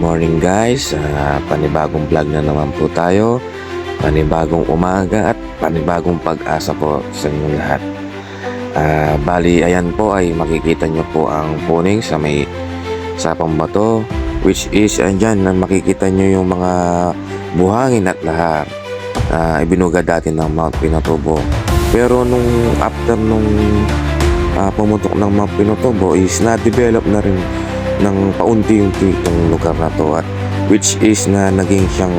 morning guys, panibagong vlog na naman po tayo. Panibagong umaga at panibagong pag-asa po sa inyong lahat. Bali ayan po ay makikita nyo po ang puning sa may sapang bato, which is andyan na makikita nyo yung mga buhangin at lahar. Ibinuga dati ng Mount Pinatubo, pero nung after nung pumutok ng Mount Pinatubo is na-develop na rin ng paunti-unti itong lugar na to, at which is na naging siyang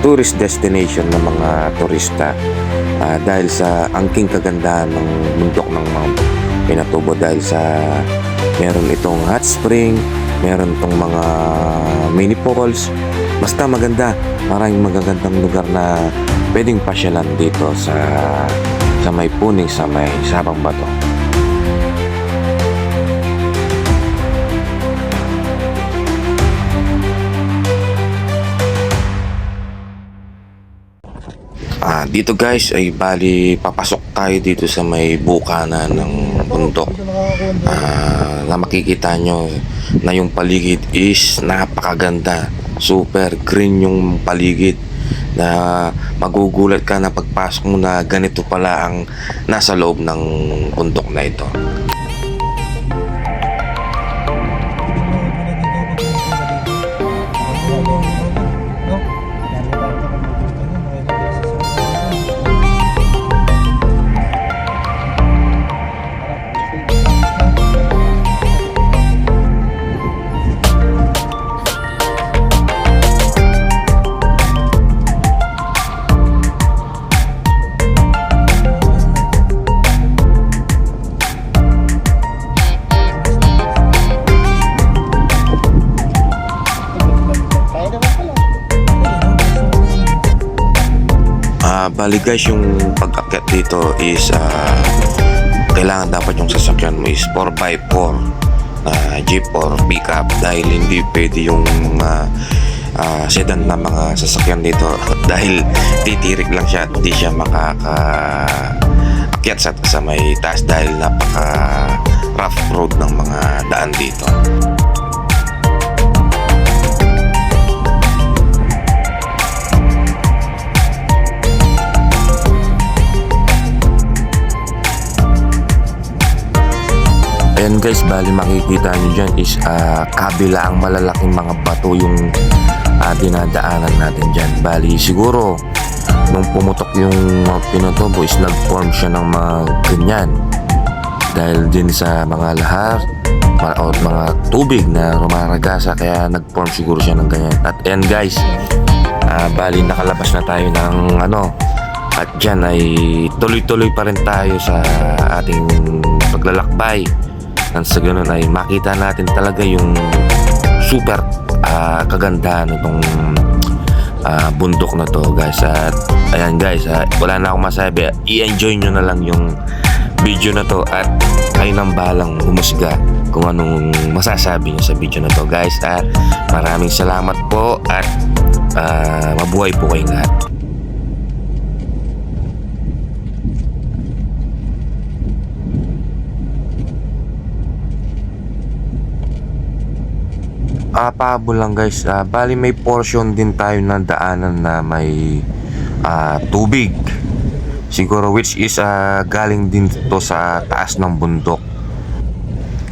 tourist destination ng mga turista dahil sa angking kagandahan ng bundok ng Mount Pinatubo, dahil sa meron itong hot spring, meron itong mga mini falls, basta maganda, maraming magagandang lugar na pwedeng pasyalan dito sa may puning sa may Sabang Bato. Dito guys ay bali papasok tayo dito sa may bukana ng bundok, na makikita nyo na yung paligid is napakaganda, super green yung paligid, na magugulat ka na pagpasok mo na ganito pala ang nasa loob ng bundok na ito. Bali guys, yung pag-akyat dito is kailangan dapat yung sasakyan mo is 4x4 jeep or pickup, dahil hindi pwede yung sedan na mga sasakyan dito dahil titirik lang siya at hindi siya makakaakyat sa may taas dahil napaka rough road ng mga daan dito. Ayan guys, bali makikita nyo dyan is kabila ang malalaking mga bato yung dinadaanan natin dyan. Bali siguro nung pumutok yung Mount Pinatubo is nag-form siya ng mga ganyan dahil din sa mga lahar o mga tubig na rumaragasa, kaya nag-form siguro siya ng ganyan. At ayan guys, bali nakalabas na tayo ng at dyan ay tuloy-tuloy pa rin tayo sa ating paglalakbay. Nang sa ganun ay makita natin talaga yung super kagandahan nitong bundok na to guys. At ayan guys, wala na akong masabi, i-enjoy nyo na lang yung video na to at kayo nang bahalang humusga kung anong masasabi nyo sa video na to guys. At maraming salamat po at mabuhay po kayong lahat. Pahabol lang guys, bali may portion din tayo na daanan na may tubig siguro, which is galing din to sa taas ng bundok,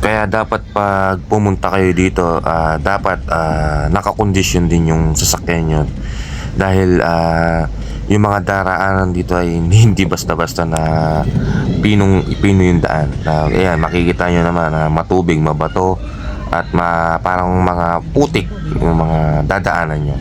kaya dapat pag pumunta kayo dito dapat nakakondisyon din yung sasakyan nyo, dahil yung mga daraanan dito ay hindi basta-basta na pino yung daan. Ayan, makikita nyo naman matubig, mabato at parang mga putik yung mga dadaanan nyo.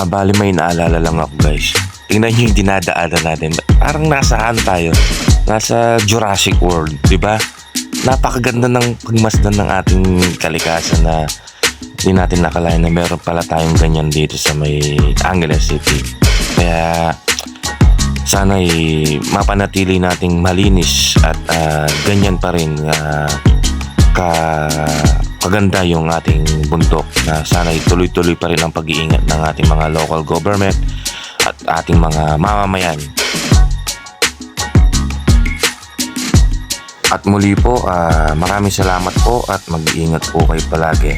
Bali may naalala lang ako guys. Tingnan nyo yung dinadaanan natin. Parang nasaan tayo? Nasa Jurassic World, di ba? Napakaganda ng pagmasdan ng ating kalikasan na Hindi natin nakalain na meron pala tayong ganyan dito sa may Angeles City. Kaya sana'y mapanatili nating malinis at ganyan pa rin kaganda yung ating bundok, na sana'y tuloy-tuloy pa rin ang pag-iingat ng ating mga local government at ating mga mamamayan. At muli po, maraming salamat po at mag-iingat po kayo palagi.